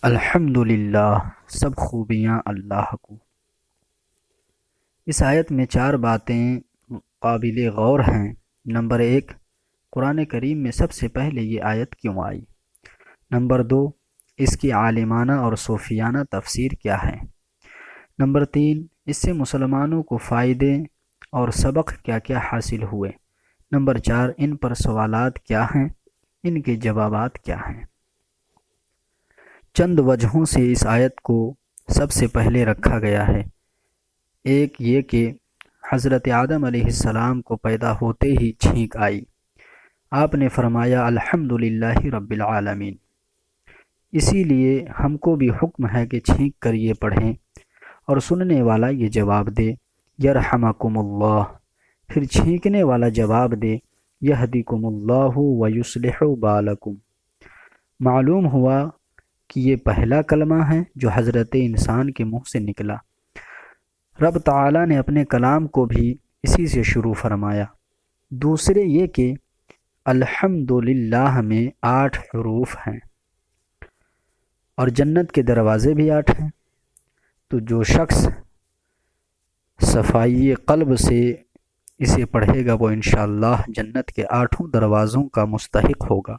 الحمدللہ، سب خوبیاں اللہ کو۔ اس آیت میں 4 باتیں قابل غور ہیں۔ نمبر 1، قرآن کریم میں سب سے پہلے یہ آیت کیوں آئی؟ نمبر 2، اس کی عالمانہ اور صوفیانہ تفسیر کیا ہے؟ نمبر 3، اس سے مسلمانوں کو فائدے اور سبق کیا کیا حاصل ہوئے؟ نمبر 4، ان پر سوالات کیا ہیں؟ ان کے جوابات کیا ہیں؟ چند وجہوں سے اس آیت کو سب سے پہلے رکھا گیا ہے۔ ایک یہ کہ حضرت آدم علیہ السلام کو پیدا ہوتے ہی چھینک آئی۔ آپ نے فرمایا الحمدللہ رب العالمین۔ اسی لیے ہم کو بھی حکم ہے کہ چھینک کر یہ پڑھیں اور سننے والا یہ جواب دے یرحمکم اللہ، پھر چھینکنے والا جواب دے یہدیکم اللہ ویصلح بالکم۔ معلوم ہوا کہ یہ پہلا کلمہ ہے جو حضرت انسان کے منہ سے نکلا۔ رب تعالیٰ نے اپنے کلام کو بھی اسی سے شروع فرمایا۔ دوسرے یہ کہ الحمدللہ میں 8 حروف ہیں اور جنت کے دروازے بھی 8 ہیں، تو جو شخص صفائی قلب سے اسے پڑھے گا وہ انشاءاللہ جنت کے 8 دروازوں کا مستحق ہوگا۔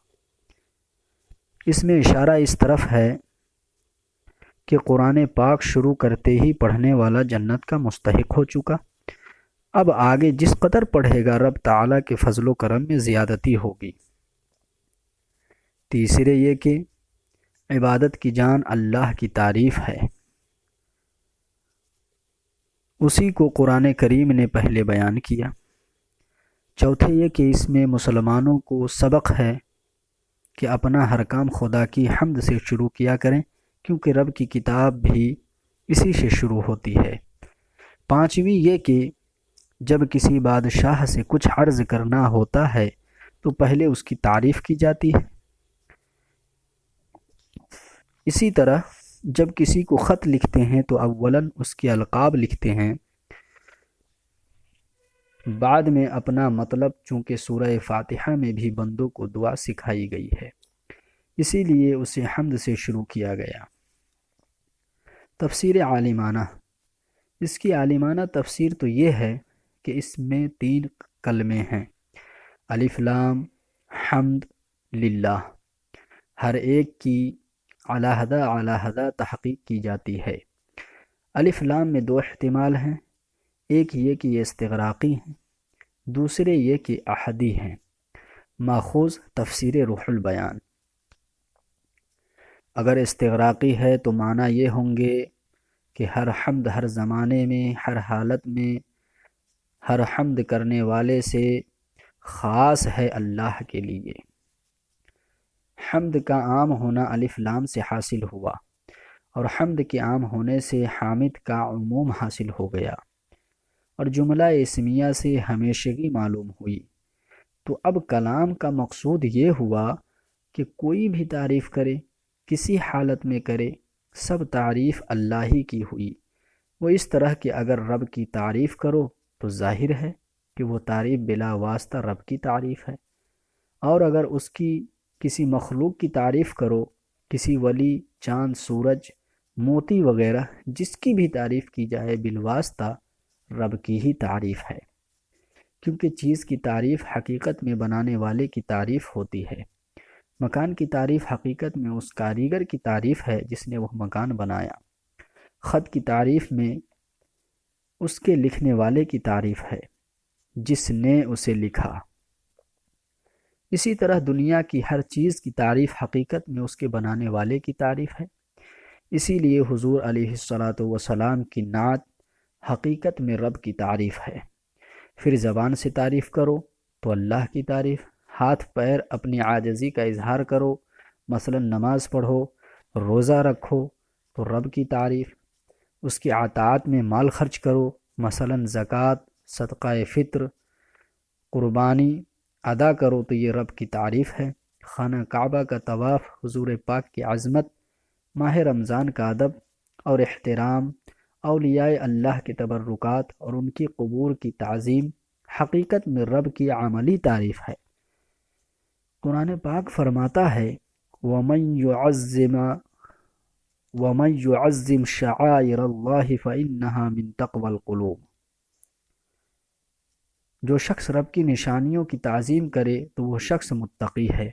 اس میں اشارہ اس طرف ہے کہ قرآن پاک شروع کرتے ہی پڑھنے والا جنت کا مستحق ہو چکا۔ اب آگے جس قدر پڑھے گا رب تعالیٰ کے فضل و کرم میں زیادتی ہوگی۔ تیسرے یہ کہ عبادت کی جان اللہ کی تعریف ہے، اسی کو قرآن کریم نے پہلے بیان کیا۔ چوتھے یہ کہ اس میں مسلمانوں کو سبق ہے کہ اپنا ہر کام خدا کی حمد سے شروع کیا کریں، کیونکہ رب کی کتاب بھی اسی سے شروع ہوتی ہے۔ پانچویں یہ کہ جب کسی بادشاہ سے کچھ عرض کرنا ہوتا ہے تو پہلے اس کی تعریف کی جاتی ہے۔ اسی طرح جب کسی کو خط لکھتے ہیں تو اولاً اس کے القاب لکھتے ہیں، بعد میں اپنا مطلب، چونکہ سورہ فاتحہ میں بھی بندوں کو دعا سکھائی گئی ہے، اسی لیے اسے حمد سے شروع کیا گیا۔ تفسیر عالمانہ، اس کی عالمانہ تفسیر تو یہ ہے کہ اس میں 3 کلمے ہیں، الف لام حمد للہ، ہر ایک کی علیحدہ تحقیق کی جاتی ہے۔ الف لام میں 2 احتمال ہیں، ایک یہ کہ یہ استغراقی ہیں، دوسرے یہ کہ احدی ہیں، ماخوذ تفسیر روح البیان۔ اگر استغراقی ہے تو معنی یہ ہوں گے کہ ہر حمد ہر زمانے میں، ہر حالت میں، ہر حمد کرنے والے سے خاص ہے اللہ کے لیے۔ حمد کا عام ہونا الف لام سے حاصل ہوا، اور حمد کے عام ہونے سے حامد کا عموم حاصل ہو گیا، اور جملہ اسمیہ سے ہمیشگی معلوم ہوئی۔ تو اب کلام کا مقصود یہ ہوا کہ کوئی بھی تعریف کرے، کسی حالت میں کرے، سب تعریف اللہ ہی کی ہوئی۔ وہ اس طرح کہ اگر رب کی تعریف کرو تو ظاہر ہے کہ وہ تعریف بلا واسطہ رب کی تعریف ہے، اور اگر اس کی کسی مخلوق کی تعریف کرو، کسی ولی، چاند، سورج، موتی وغیرہ، جس کی بھی تعریف کی جائے بالواسطہ رب کی ہی تعریف ہے، کیونکہ چیز کی تعریف حقیقت میں بنانے والے کی تعریف ہوتی ہے۔ مکان کی تعریف حقیقت میں اس کاریگر کی تعریف ہے جس نے وہ مکان بنایا۔ خط کی تعریف میں اس کے لکھنے والے کی تعریف ہے جس نے اسے لکھا۔ اسی طرح دنیا کی ہر چیز کی تعریف حقیقت میں اس کے بنانے والے کی تعریف ہے۔ اسی لیے حضور علیہ الصلاۃ کی نعت حقیقت میں رب کی تعریف ہے۔ پھر زبان سے تعریف کرو تو اللہ کی تعریف، ہاتھ پیر اپنی عاجزی کا اظہار کرو، مثلا نماز پڑھو، روزہ رکھو تو رب کی تعریف، اس کی عطاعت میں مال خرچ کرو، مثلا زکوٰۃ، صدقہ فطر، قربانی ادا کرو تو یہ رب کی تعریف ہے۔ خانہ کعبہ کا طواف، حضور پاک کی عظمت، ماہ رمضان کا ادب اور احترام، اولیاء اللہ کے تبرکات اور ان کی قبور کی تعظیم حقیقت میں رب کی عملی تعریف ہے۔ قرآن پاک فرماتا ہے وَمَن يُعَظِّمَ وَمَن يُعَظِّمْ شَعَائِرَ اللَّهِ فَإِنَّهَا مِن تَقْوَى الْقُلُوبِ۔ جو شخص رب کی نشانیوں کی تعظیم کرے تو وہ شخص متقی ہے۔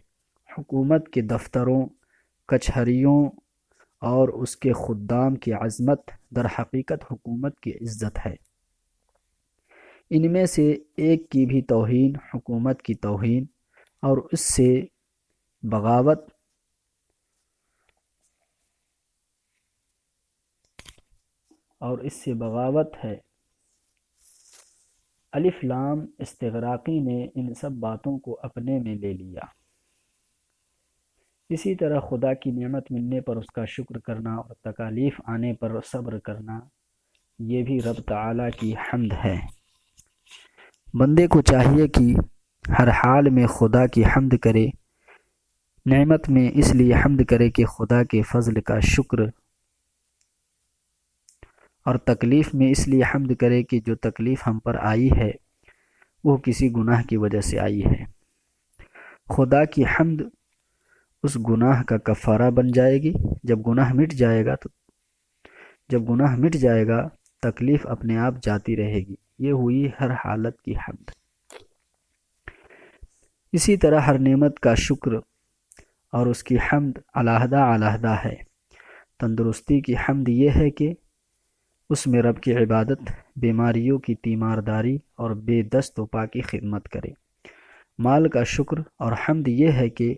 حکومت کے دفتروں، کچہریوں اور اس کے خدام کی عظمت در حقیقت حکومت کی عزت ہے۔ ان میں سے ایک کی بھی توہین حکومت کی توہین اور اس سے بغاوت ہے۔ الف لام استغراقی نے ان سب باتوں کو اپنے میں لے لیا۔ اسی طرح خدا کی نعمت ملنے پر اس کا شکر کرنا اور تکالیف آنے پر صبر کرنا، یہ بھی رب تعالیٰ کی حمد ہے۔ بندے کو چاہیے کہ ہر حال میں خدا کی حمد کرے۔ نعمت میں اس لیے حمد کرے کہ خدا کے فضل کا شکر، اور تکلیف میں اس لیے حمد کرے کہ جو تکلیف ہم پر آئی ہے وہ کسی گناہ کی وجہ سے آئی ہے۔ خدا کی حمد اس گناہ کا کفارہ بن جائے گی۔ جب گناہ مٹ جائے گا تکلیف اپنے آپ جاتی رہے گی۔ یہ ہوئی ہر حالت کی حمد۔ اسی طرح ہر نعمت کا شکر اور اس کی حمد علیحدہ علیحدہ ہے۔ تندرستی کی حمد یہ ہے کہ اس میں رب کی عبادت، بیماریوں کی تیمارداری اور بے دست و پا کی خدمت کرے۔ مال کا شکر اور حمد یہ ہے کہ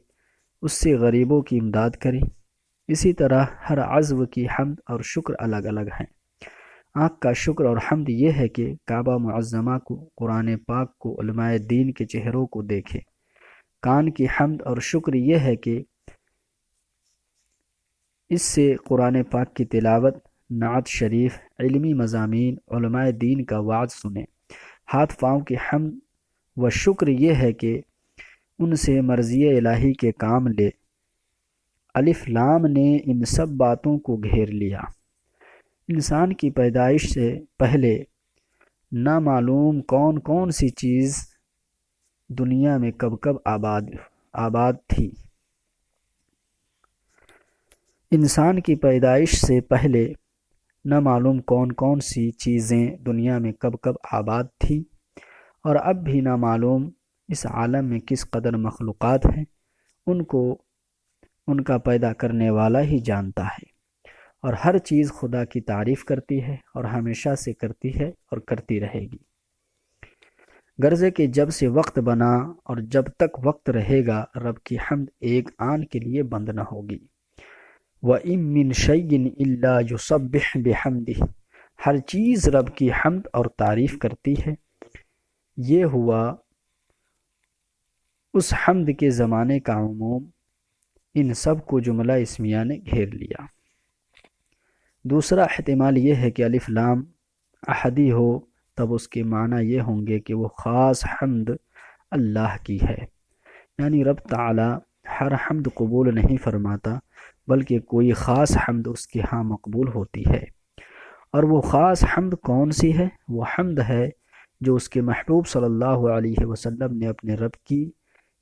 اس سے غریبوں کی امداد کرے۔ اسی طرح ہر عضو کی حمد اور شکر الگ الگ ہیں۔ آنکھ کا شکر اور حمد یہ ہے کہ کعبہ معظمہ کو، قرآن پاک کو، علماء دین کے چہروں کو دیکھے۔ کان کی حمد اور شکر یہ ہے کہ اس سے قرآن پاک کی تلاوت، نعت شریف، علمی مضامین، علماء دین کا وعظ سنے۔ ہاتھ پاؤں کی حمد و شکر یہ ہے کہ ان سے مرضی الہی کے کام لے۔ الف لام نے ان سب باتوں کو گھیر لیا۔ انسان کی پیدائش سے پہلے نامعلوم کون کون سی چیز دنیا میں کب کب آباد تھی۔ انسان کی پیدائش سے پہلے نہ معلوم کون کون سی چیزیں دنیا میں کب کب آباد تھیں، اور اب بھی نہ معلوم اس عالم میں کس قدر مخلوقات ہیں۔ ان کا پیدا کرنے والا ہی جانتا ہے، اور ہر چیز خدا کی تعریف کرتی ہے اور ہمیشہ سے کرتی ہے اور کرتی رہے گی۔ غرض کہ جب سے وقت بنا اور جب تک وقت رہے گا رب کی حمد ایک آن کے لیے بند نہ ہوگی۔ وَإِن مِّن شَيْءٍ إِلَّا يُسَبِّحُ بِحَمْدِهِ، ہر چیز رب کی حمد اور تعریف کرتی ہے۔ یہ ہوا اس حمد کے زمانے کا عموم، ان سب کو جملہ اسمیہ نے گھیر لیا۔ دوسرا احتمال یہ ہے کہ الف لام احدی ہو، تب اس کے معنی یہ ہوں گے کہ وہ خاص حمد اللہ کی ہے، یعنی رب تعالی ہر حمد قبول نہیں فرماتا بلکہ کوئی خاص حمد اس کے ہاں مقبول ہوتی ہے۔ اور وہ خاص حمد کون سی ہے؟ وہ حمد ہے جو اس کے محبوب صلی اللہ علیہ وسلم نے اپنے رب کی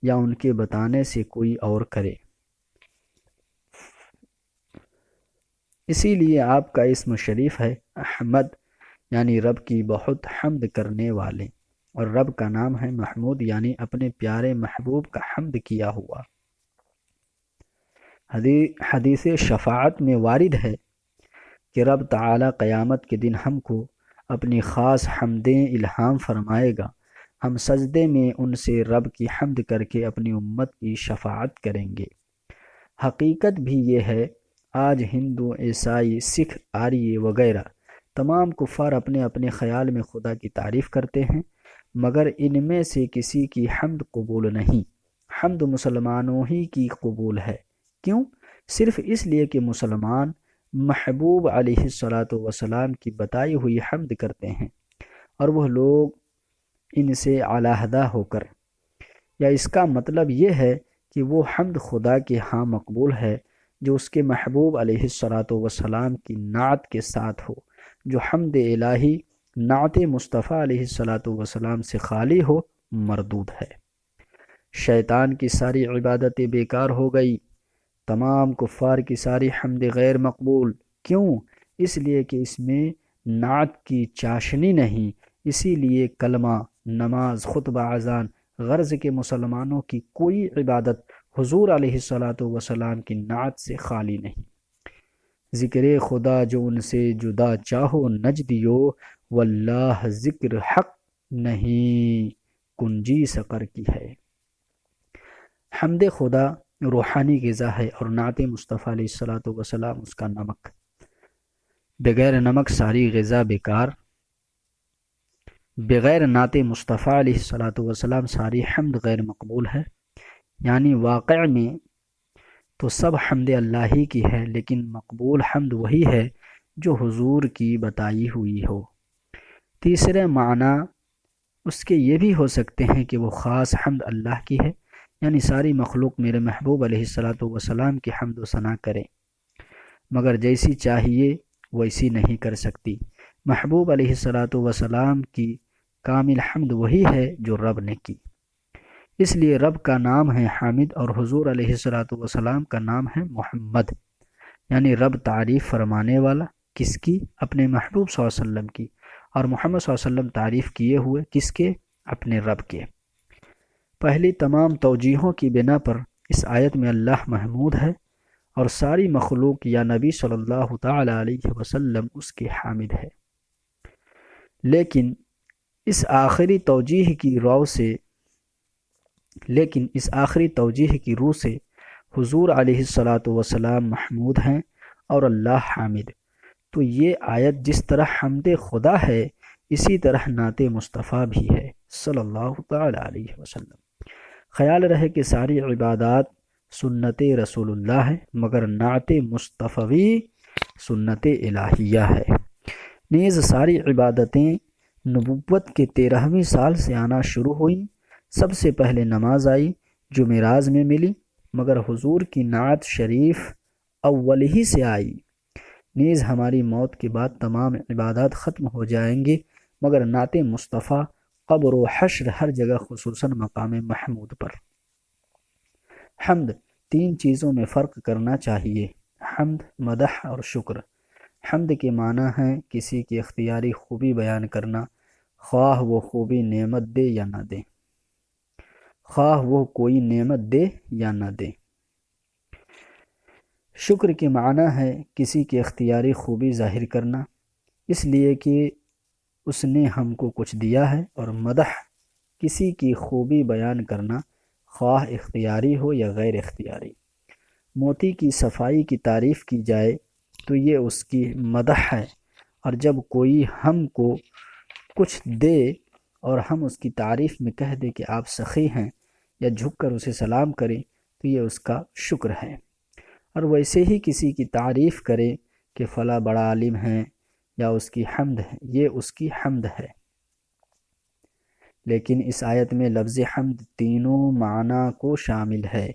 یا ان کے بتانے سے کوئی اور کرے۔ اسی لیے آپ کا اسم شریف ہے احمد، یعنی رب کی بہت حمد کرنے والے، اور رب کا نام ہے محمود، یعنی اپنے پیارے محبوب کا حمد کیا ہوا۔ حدیث شفاعت میں وارد ہے کہ رب تعالی قیامت کے دن ہم کو اپنی خاص حمدیں الہام فرمائے گا۔ ہم سجدے میں ان سے رب کی حمد کر کے اپنی امت کی شفاعت کریں گے۔ حقیقت بھی یہ ہے، آج ہندو، عیسائی، سکھ، آریہ وغیرہ تمام کفار اپنے اپنے خیال میں خدا کی تعریف کرتے ہیں، مگر ان میں سے کسی کی حمد قبول نہیں۔ حمد مسلمانوں ہی کی قبول ہے۔ کیوں؟ صرف اس لیے کہ مسلمان محبوب علیہ السلام کی بتائی ہوئی حمد کرتے ہیں، اور وہ لوگ ان سے علیحدہ ہو کر، یا اس کا مطلب یہ ہے کہ وہ حمد خدا کے ہاں مقبول ہے جو اس کے محبوب علیہ السلام کی نعت کے ساتھ ہو۔ جو حمد الہی نعت مصطفیٰ علیہ السلام سے خالی ہو مردود ہے۔ شیطان کی ساری عبادتیں بیکار ہو گئی، تمام کفار کی ساری حمد غیر مقبول۔ کیوں؟ اس لیے کہ اس میں نعت کی چاشنی نہیں، اسی لیے کلمہ، نماز، خطبہ، اذان غرض کے مسلمانوں کی کوئی عبادت حضور علیہ الصلاۃ والسلام کی نعت سے خالی نہیں۔ ذکر خدا جو ان سے جدا چاہو نجدیو، واللہ ذکر حق نہیں کنجی سقر کی ہے۔ حمد خدا روحانی غذا ہے اور نعت مصطفیٰ علیہ الصلاۃ والسلام اس کا نمک۔ بغیر نمک ساری غذا بیکار، بغیر نعت مصطفیٰ علیہ الصلاۃ والسلام ساری حمد غیر مقبول ہے۔ یعنی واقع میں تو سب حمد اللہ ہی کی ہے، لیکن مقبول حمد وہی ہے جو حضور کی بتائی ہوئی ہو۔ تیسرے معنی اس کے یہ بھی ہو سکتے ہیں کہ وہ خاص حمد اللہ کی ہے، یعنی ساری مخلوق میرے محبوب علیہ الصلاۃ والسلام کی حمد و ثنا کرے، مگر جیسی چاہیے ویسی نہیں کر سکتی۔ محبوب علیہ الصلاۃ والسلام کی کامل حمد وہی ہے جو رب نے کی، اس لیے رب کا نام ہے حامد اور حضور علیہ الصلاۃ والسلام کا نام ہے محمد، یعنی رب تعریف فرمانے والا۔ کس کی؟ اپنے محبوب صلی اللہ علیہ وسلم کی، اور محمد صلی اللہ علیہ وسلم تعریف کیے ہوئے کس کے؟ اپنے رب کے۔ پہلی تمام توجیہوں کی بنا پر اس آیت میں اللہ محمود ہے اور ساری مخلوق یا نبی صلی اللہ تعالی علیہ وسلم اس کے حامد ہے۔ لیکن اس آخری توجیہ کی روح سے حضور علیہ الصلاۃ والسلام محمود ہیں اور اللہ حامد، تو یہ آیت جس طرح حمد خدا ہے اسی طرح نعت مصطفیٰ بھی ہے صلی اللہ تعالی علیہ وسلم۔ خیال رہے کہ ساری عبادات سنت رسول اللہ ہے، مگر نعت مصطفی سنت الہیہ ہے۔ نیز ساری عبادتیں نبوت کے 13ویں سال سے آنا شروع ہوئیں۔ سب سے پہلے نماز آئی جو معراج میں ملی، مگر حضور کی نعت شریف اول ہی سے آئی۔ نیز ہماری موت کے بعد تمام عبادات ختم ہو جائیں گے، مگر نعت مصطفیٰ قبر و حشر ہر جگہ خصوصاً مقام محمود پر۔ حمد 3 چیزوں میں فرق کرنا چاہیے: حمد، مدح اور شکر۔ حمد کے معنی ہے کسی کی اختیاری خوبی بیان کرنا، خواہ وہ خوبی نعمت دے یا نہ دے، خواہ وہ کوئی نعمت دے یا نہ دے۔ شکر کے معنی ہے کسی کی اختیاری خوبی ظاہر کرنا، اس لیے کہ اس نے ہم کو کچھ دیا ہے، اور مدح کسی کی خوبی بیان کرنا، خواہ اختیاری ہو یا غیر اختیاری۔ موتی کی صفائی کی تعریف کی جائے تو یہ اس کی مدح ہے، اور جب کوئی ہم کو کچھ دے اور ہم اس کی تعریف میں کہہ دے کہ آپ سخی ہیں، یا جھک کر اسے سلام کریں تو یہ اس کا شکر ہے۔ اور ویسے ہی کسی کی تعریف کرے کہ فلاں بڑا عالم ہے یا اس کی حمد ہے، یہ اس کی حمد ہے۔ لیکن اس آیت میں لفظ حمد تینوں معنی کو شامل ہے،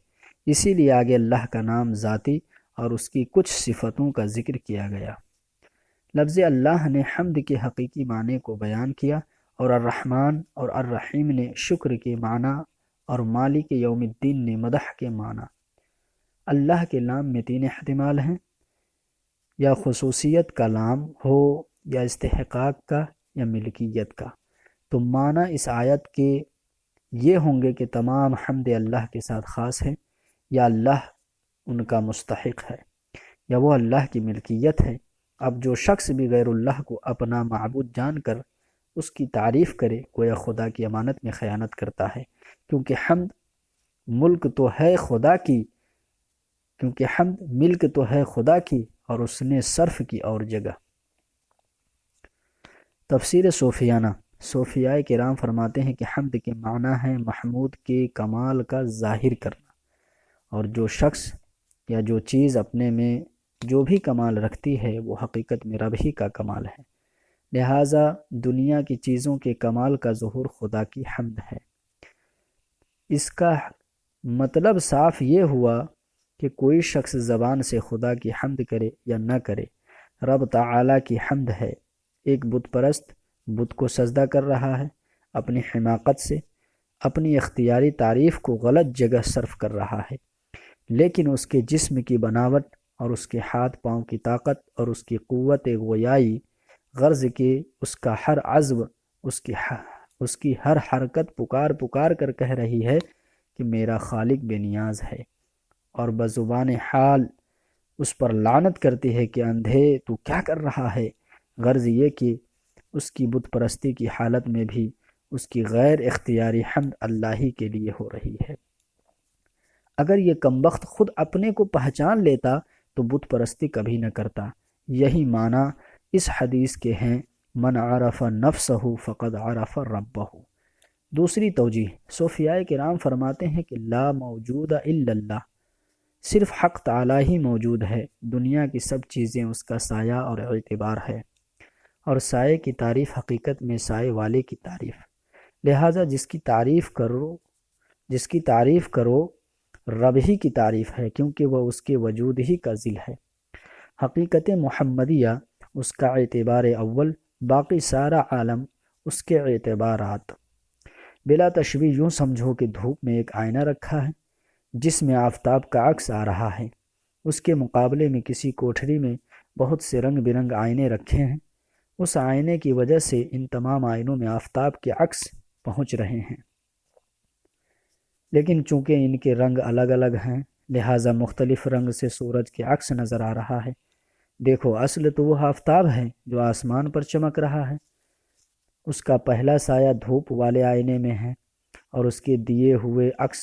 اسی لیے آگے اللہ کا نام ذاتی اور اس کی کچھ صفتوں کا ذکر کیا گیا۔ لفظ اللہ نے حمد کے حقیقی معنی کو بیان کیا، اور الرحمن اور الرحیم نے شکر کے معنی، اور مالک یوم الدین نے مدح کے معنی۔ اللہ کے نام میں 3 احتمال ہیں: یا خصوصیت کا نام ہو، یا استحقاق کا، یا ملکیت کا۔ تو معنی اس آیت کے یہ ہوں گے کہ تمام حمد اللہ کے ساتھ خاص ہے، یا اللہ ان کا مستحق ہے، یا وہ اللہ کی ملکیت ہے۔ اب جو شخص بھی غیر اللہ کو اپنا معبود جان کر اس کی تعریف کرے، گویا خدا کی امانت میں خیانت کرتا ہے، کیونکہ حمد ملک تو ہے خدا کی اور اس نے صرف کی اور جگہ۔ تفسیر صوفیانہ۔ صوفیاء کرام فرماتے ہیں کہ حمد کے معنی ہے محمود کے کمال کا ظاہر کرنا، اور جو شخص یا جو چیز اپنے میں جو بھی کمال رکھتی ہے وہ حقیقت میں رب ہی کا کمال ہے، لہٰذا دنیا کی چیزوں کے کمال کا ظہور خدا کی حمد ہے۔ اس کا مطلب صاف یہ ہوا کہ کوئی شخص زبان سے خدا کی حمد کرے یا نہ کرے، رب تعالیٰ کی حمد ہے۔ ایک بت پرست بت کو سجدہ کر رہا ہے، اپنی حماقت سے اپنی اختیاری تعریف کو غلط جگہ صرف کر رہا ہے، لیکن اس کے جسم کی بناوٹ اور اس کے ہاتھ پاؤں کی طاقت اور اس کی قوت گویائی، غرض کہ اس کا ہر عزم، اس کی ہر حرکت پکار پکار کر کہہ رہی ہے کہ میرا خالق بے نیاز ہے، اور بزبان حال اس پر لعنت کرتی ہے کہ اندھے تو کیا کر رہا ہے۔ غرض یہ کہ اس کی بت پرستی کی حالت میں بھی اس کی غیر اختیاری حمد اللہ ہی کے لیے ہو رہی ہے۔ اگر یہ کمبخت خود اپنے کو پہچان لیتا تو بت پرستی کبھی نہ کرتا۔ یہی معنی اس حدیث کے ہیں، من عرف نفسہ فقد عرف ربہ۔ دوسری توجیہ، صوفیاء کرام فرماتے ہیں کہ لا موجود الا اللہ، صرف حق تعالی ہی موجود ہے، دنیا کی سب چیزیں اس کا سایہ اور اعتبار ہے، اور سائے کی تعریف حقیقت میں سائے والے کی تعریف، لہٰذا جس کی تعریف کرو رب ہی کی تعریف ہے، کیونکہ وہ اس کے وجود ہی کا ذل ہے۔ حقیقت محمدیہ اس کا اعتبار اول، باقی سارا عالم اس کے اعتبارات۔ بلا تشبیہ یوں سمجھو کہ دھوپ میں ایک آئینہ رکھا ہے جس میں آفتاب کا عکس آ رہا ہے، اس کے مقابلے میں کسی کوٹھری میں بہت سے رنگ برنگ آئینے رکھے ہیں، اس آئینے کی وجہ سے ان تمام آئینوں میں آفتاب کے عکس پہنچ رہے ہیں، لیکن چونکہ ان کے رنگ الگ الگ ہیں لہٰذا مختلف رنگ سے سورج کے عکس نظر آ رہا ہے۔ دیکھو، اصل تو وہ آفتاب ہے جو آسمان پر چمک رہا ہے، اس کا پہلا سایہ دھوپ والے آئینے میں ہے اور اس کے دیے ہوئے عکس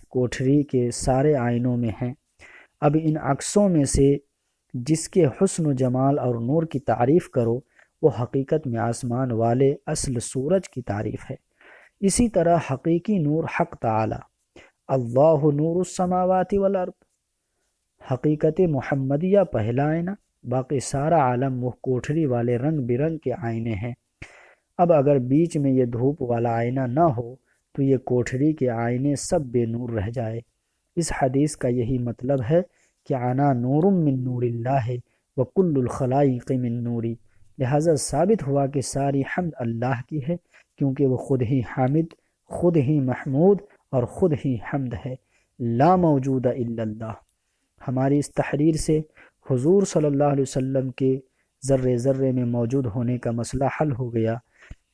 کوٹھری کے سارے آئینوں میں ہیں۔ اب ان عکسوں میں سے جس کے حسن و جمال اور نور کی تعریف کرو وہ حقیقت میں آسمان والے اصل سورج کی تعریف ہے۔ اسی طرح حقیقی نور حق تعالی، اللہ نور السماوات والارض، حقیقت محمدیہ پہلا آئینہ، باقی سارا عالم وہ کوٹھری والے رنگ برنگ کے آئینے ہیں۔ اب اگر بیچ میں یہ دھوپ والا آئینہ نہ ہو تو یہ کوٹھری کے آئینے سب بے نور رہ جائے۔ اس حدیث کا یہی مطلب ہے کہ انا نور من نور اللہ وکل الخلائق من نوری، لہٰذا ثابت ہوا کہ ساری حمد اللہ کی ہے، کیونکہ وہ خود ہی حامد، خود ہی محمود اور خود ہی حمد ہے۔ لا موجود الا اللہ۔ ہماری اس تحریر سے حضور صلی اللہ علیہ وسلم کے ذرے ذرے میں موجود ہونے کا مسئلہ حل ہو گیا۔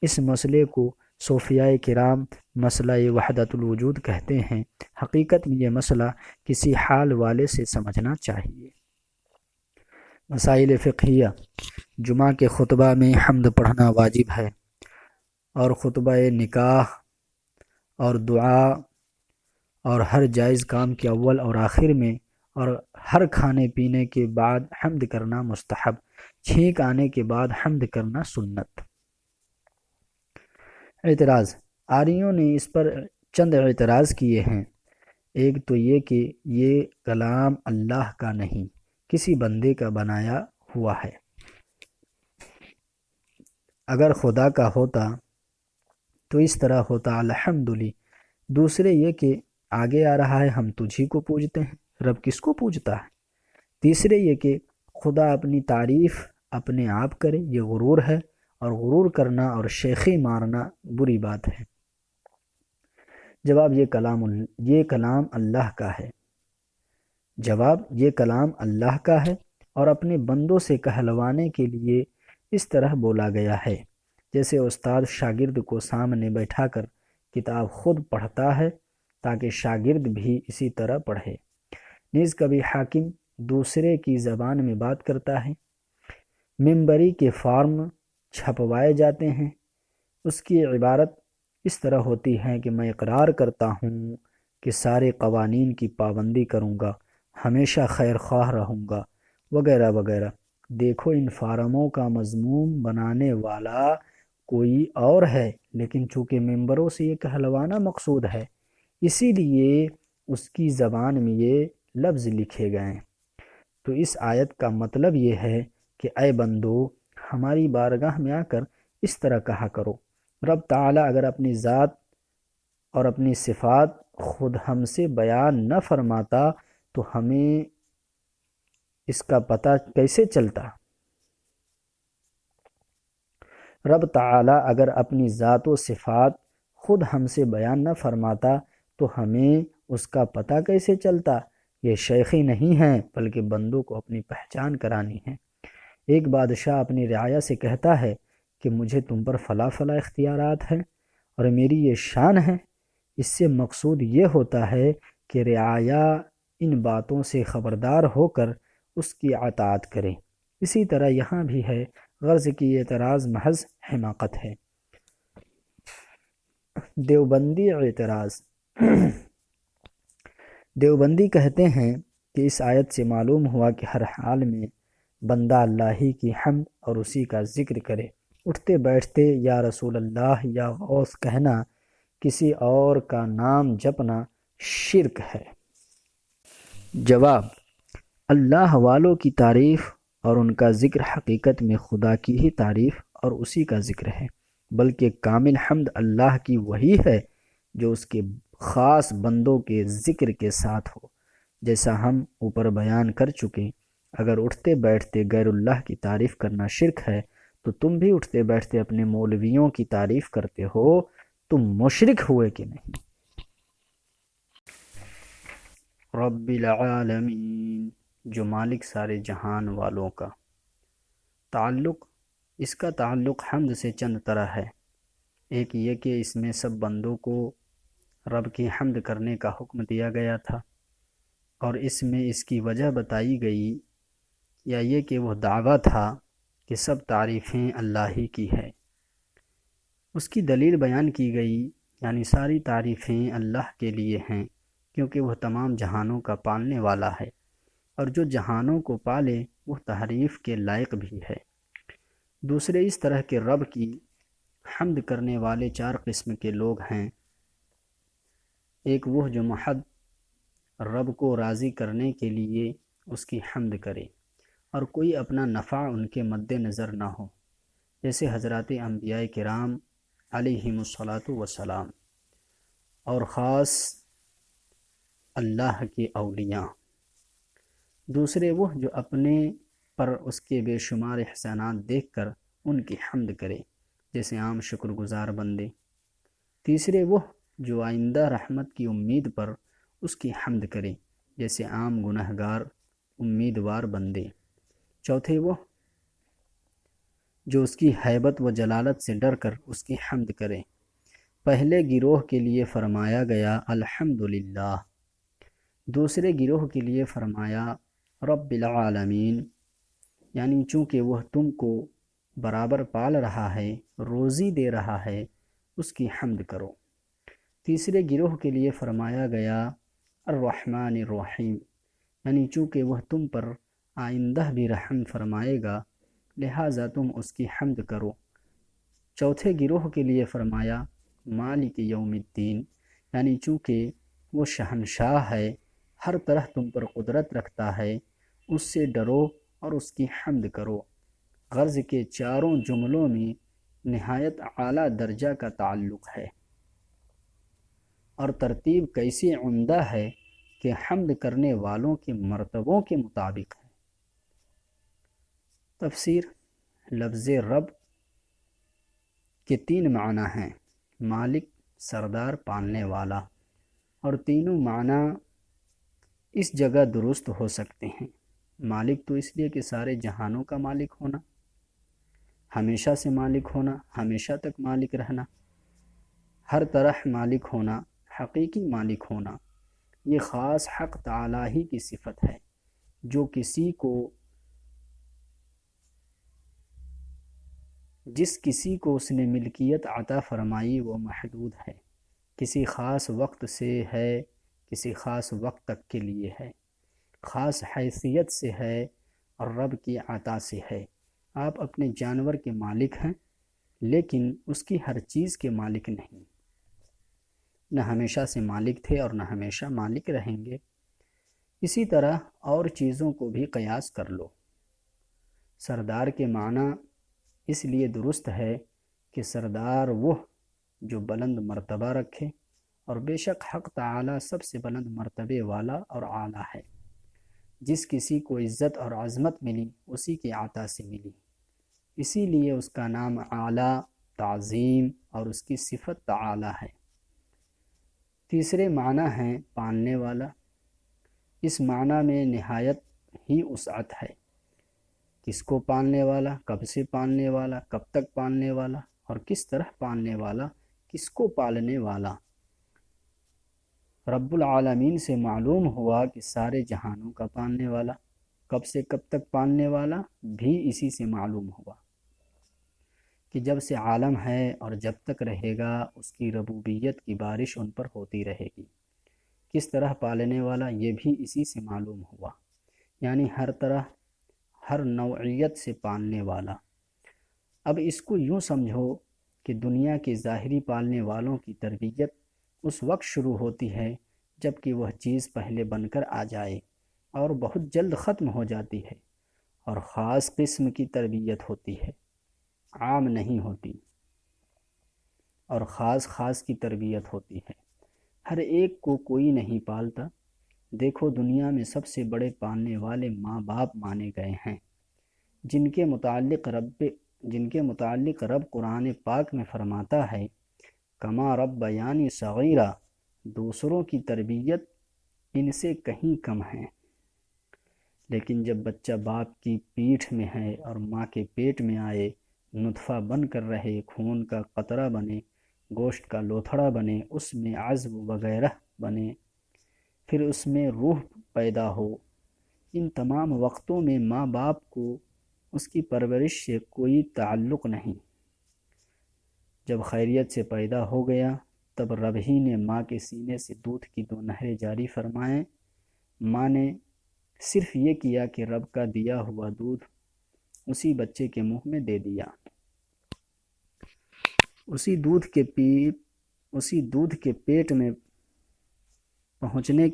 اس مسئلے کو صوفیاء کرام مسئلہ وحدت الوجود کہتے ہیں۔ حقیقت میں یہ مسئلہ کسی حال والے سے سمجھنا چاہیے۔ مسائل فقہیہ، جمعہ کے خطبہ میں حمد پڑھنا واجب ہے، اور خطبہ نکاح اور دعا اور ہر جائز کام کے اول اور آخر میں اور ہر کھانے پینے کے بعد حمد کرنا مستحب، چھینک آنے کے بعد حمد کرنا سنت۔ اعتراض، آریوں نے اس پر چند اعتراض کیے ہیں۔ ایک تو یہ کہ یہ کلام اللہ کا نہیں، کسی بندے کا بنایا ہوا ہے، اگر خدا کا ہوتا تو اس طرح ہوتا الحمدللہ۔ دوسرے یہ کہ آگے آ رہا ہے ہم تجھی کو پوجتے ہیں، رب کس کو پوجتا ہے؟ تیسرے یہ کہ خدا اپنی تعریف اپنے آپ کرے، یہ غرور ہے، اور غرور کرنا اور شیخی مارنا بری بات ہے۔ جواب، یہ کلام اللہ کا ہے۔ جواب، یہ کلام اللہ کا ہے اور اپنے بندوں سے کہلوانے کے لیے اس طرح بولا گیا ہے جیسے استاد شاگرد کو سامنے بیٹھا کر کتاب خود پڑھتا ہے تاکہ شاگرد بھی اسی طرح پڑھے۔ نیز کبھی حاکم دوسرے کی زبان میں بات کرتا ہے، منبری کے فارم چھپوائے جاتے ہیں، اس کی عبارت اس طرح ہوتی ہے کہ میں اقرار کرتا ہوں کہ سارے قوانین کی پابندی کروں گا، ہمیشہ خیر خواہ رہوں گا، وغیرہ وغیرہ۔ دیکھو، ان فارموں کا مضمون بنانے والا کوئی اور ہے، لیکن چونکہ ممبروں سے یہ کہلوانا مقصود ہے اسی لیے اس کی زبان میں یہ لفظ لکھے گئے۔ تو اس آیت کا مطلب یہ ہے کہ اے بندو، ہماری بارگاہ میں آ کر اس طرح کہا کرو۔ رب تعالیٰ اگر اپنی ذات اور اپنی صفات خود ہم سے بیان نہ فرماتا تو ہمیں اس کا پتہ کیسے چلتا؟ رب تعالیٰ اگر اپنی ذات و صفات خود ہم سے بیان نہ فرماتا تو ہمیں اس کا پتہ کیسے چلتا؟ یہ شیخی نہیں ہیں بلکہ بندوں کو اپنی پہچان کرانی ہے۔ ایک بادشاہ اپنی رعایا سے کہتا ہے کہ مجھے تم پر فلاں فلاں اختیارات ہیں اور میری یہ شان ہے۔ اس سے مقصود یہ ہوتا ہے کہ رعایا ان باتوں سے خبردار ہو کر اس کی اطاعت کرے۔ اسی طرح یہاں بھی ہے، غرض کی اعتراض محض حماقت ہے۔ دیوبندی اعتراض۔ دیوبندی کہتے ہیں کہ اس آیت سے معلوم ہوا کہ ہر حال میں بندہ اللہ ہی کی حمد اور اسی کا ذکر کرے۔ اٹھتے بیٹھتے یا رسول اللہ یا غوث کہنا، کسی اور کا نام جپنا شرک ہے۔ جواب: اللہ والوں کی تعریف اور ان کا ذکر حقیقت میں خدا کی ہی تعریف اور اسی کا ذکر ہے، بلکہ کامل حمد اللہ کی وہی ہے جو اس کے خاص بندوں کے ذکر کے ساتھ ہو۔ جیسا ہم اوپر بیان کر چکے، اگر اٹھتے بیٹھتے غیر اللہ کی تعریف کرنا شرک ہے تو تم بھی اٹھتے بیٹھتے اپنے مولویوں کی تعریف کرتے ہو، تم مشرک ہوئے کہ نہیں؟ رب العالمین، جو مالک سارے جہان والوں کا۔ تعلق، اس کا تعلق حمد سے چند طرح ہے۔ ایک یہ کہ اس میں سب بندوں کو رب کی حمد کرنے کا حکم دیا گیا تھا، اور اس میں اس کی وجہ بتائی گئی، یا یہ کہ وہ دعویٰ تھا کہ سب تعریفیں اللہ ہی کی ہے۔ اس کی دلیل بیان کی گئی، یعنی ساری تعریفیں اللہ کے لیے ہیں کیونکہ وہ تمام جہانوں کا پالنے والا ہے، اور جو جہانوں کو پالے وہ تعریف کے لائق بھی ہے۔ دوسرے اس طرح کے رب کی حمد کرنے والے 4 قسم کے لوگ ہیں۔ ایک وہ جو محض رب کو راضی کرنے کے لیے اس کی حمد کرے اور کوئی اپنا نفع ان کے مد نظر نہ ہو، جیسے حضرات انبیاء کرام علیہم الصلاۃ والسلام، اور خاص اللہ کے اولیاء۔ دوسرے وہ جو اپنے پر اس کے بے شمار احسانات دیکھ کر ان کی حمد کرے، جیسے عام شکر گزار بندے۔ تیسرے وہ جو آئندہ رحمت کی امید پر اس کی حمد کرے، جیسے عام گنہگار امیدوار بندے۔ چوتھے وہ جو اس کی ہیبت و جلالت سے ڈر کر اس کی حمد کرے۔ پہلے گروہ کے لیے فرمایا گیا الحمدللہ، دوسرے گروہ کے لیے فرمایا رب العالمین، یعنی چونکہ وہ تم کو برابر پال رہا ہے، روزی دے رہا ہے، اس کی حمد کرو۔ تیسرے گروہ کے لیے فرمایا گیا الرحمن الرحیم، یعنی چونکہ وہ تم پر آئندہ بھی رحم فرمائے گا لہٰذا تم اس کی حمد کرو۔ چوتھے گروہ کے لیے فرمایا مالک یوم الدین، یعنی چونکہ وہ شہنشاہ ہے، ہر طرح تم پر قدرت رکھتا ہے، اس سے ڈرو اور اس کی حمد کرو۔ غرض کے چاروں جملوں میں نہایت اعلیٰ درجہ کا تعلق ہے، اور ترتیب کیسی عمدہ ہے کہ حمد کرنے والوں کے مرتبوں کے مطابق ہے۔ تفسیر: لفظ رب کے 3 معنی ہیں: مالک، سردار، پالنے والا، اور تینوں معنی اس جگہ درست ہو سکتے ہیں۔ مالک تو اس لیے کہ سارے جہانوں کا مالک ہونا، ہمیشہ سے مالک ہونا، ہمیشہ تک مالک رہنا، ہر طرح مالک ہونا، حقیقی مالک ہونا۔ یہ خاص حق تعالی ہی کی صفت ہے، جو جس کسی کو اس نے ملکیت عطا فرمائی وہ محدود ہے، کسی خاص وقت سے ہے، کسی خاص وقت تک کے لیے ہے، خاص حیثیت سے ہے، اور رب کی عطا سے ہے۔ آپ اپنے جانور کے مالک ہیں، لیکن اس کی ہر چیز کے مالک نہیں، نہ ہمیشہ سے مالک تھے اور نہ ہمیشہ مالک رہیں گے۔ اسی طرح اور چیزوں کو بھی قیاس کر لو۔ سردار کے معنی اس لیے درست ہے کہ سردار وہ جو بلند مرتبہ رکھے، اور بے شک حق تعالی سب سے بلند مرتبے والا اور اعلیٰ ہے۔ جس کسی کو عزت اور عظمت ملی اسی کی عطا سے ملی، اسی لیے اس کا نام اعلیٰ، تعظیم، اور اس کی صفت تعالی ہے۔ تیسرے معنی ہیں پالنے والا۔ اس معنی میں نہایت ہی وسعت ہے۔ کس کو پالنے والا، کب سے پالنے والا، کب تک پالنے والا، اور کس طرح پالنے والا، کس کو پالنے والا۔ رب العالمین سے معلوم ہوا کہ سارے جہانوں کا پالنے والا، کب سے کب تک پالنے والا بھی اسی سے معلوم ہوا کہ جب سے عالم ہے اور جب تک رہے گا اس کی ربوبیت کی بارش ان پر ہوتی رہے گی۔ کس طرح پالنے والا یہ بھی اسی سے معلوم ہوا، یعنی ہر طرح ہر نوعیت سے پالنے والا۔ اب اس کو یوں سمجھو کہ دنیا کے ظاہری پالنے والوں کی تربیت اس وقت شروع ہوتی ہے جب کہ وہ چیز پہلے بن کر آ جائے اور بہت جلد ختم ہو جاتی ہے، اور خاص قسم کی تربیت ہوتی ہے، عام نہیں ہوتی، اور خاص کی تربیت ہوتی ہے۔ ہر ایک کو کوئی نہیں پالتا۔ دیکھو دنیا میں سب سے بڑے پالنے والے ماں باپ مانے گئے ہیں، جن کے متعلق رب قرآن پاک میں فرماتا ہے کما ربیانی صغیرہ، دوسروں کی تربیت ان سے کہیں کم ہے۔ لیکن جب بچہ باپ کی پیٹھ میں ہے اور ماں کے پیٹ میں آئے، نطفہ بن کر رہے، خون کا قطرہ بنے، گوشت کا لوتھڑا بنے، اس میں عظم وغیرہ بنے، پھر اس میں روح پیدا ہو، ان تمام وقتوں میں ماں باپ کو اس کی پرورش سے کوئی تعلق نہیں۔ جب خیریت سے پیدا ہو گیا تب رب ہی نے ماں کے سینے سے دودھ کی 2 نہریں جاری فرمائیں۔ ماں نے صرف یہ کیا کہ رب کا دیا ہوا دودھ اسی بچے کے منہ میں دے دیا۔ اسی دودھ کے پیٹ میں پہنچنے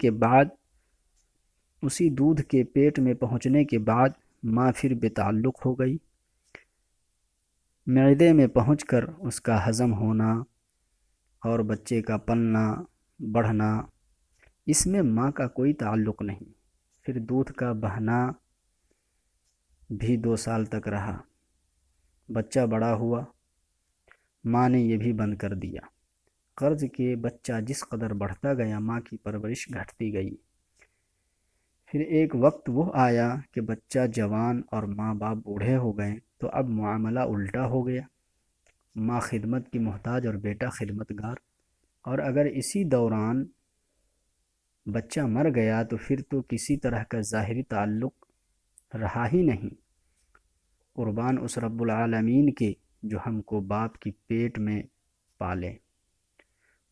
کے بعد ماں پھر بے تعلق ہو گئی۔ معدے میں پہنچ کر اس کا ہضم ہونا اور بچے کا پلنا بڑھنا، اس میں ماں کا کوئی تعلق نہیں۔ پھر دودھ کا بہنا بھی 2 سال تک رہا۔ بچہ بڑا ہوا، ماں نے یہ بھی بند کر دیا۔ قرض کے بچہ جس قدر بڑھتا گیا ماں کی پرورش گھٹتی گئی۔ پھر ایک وقت وہ آیا کہ بچہ جوان اور ماں باپ بوڑھے ہو گئے، تو اب معاملہ الٹا ہو گیا، ماں خدمت کی محتاج اور بیٹا خدمت گار۔ اور اگر اسی دوران بچہ مر گیا تو پھر تو کسی طرح کا ظاہری تعلق رہا ہی نہیں۔ قربان اس رب العالمین کے جو ہم کو باپ کی پیٹ میں پالے،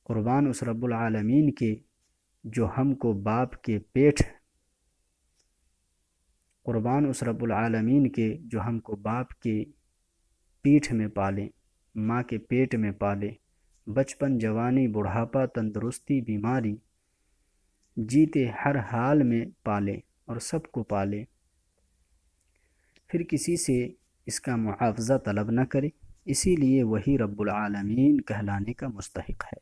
قربان اس رب العالمین کے جو ہم کو قربان اس رب العالمین کے جو ہم کو باپ کے پیٹھ میں پالے، ماں کے پیٹ میں پالے، بچپن، جوانی، بڑھاپا، تندرستی، بیماری، جیتے ہر حال میں پالے اور سب کو پالے، پھر کسی سے اس کا معاوضہ طلب نہ کرے، اسی لیے وہی رب العالمین کہلانے کا مستحق ہے۔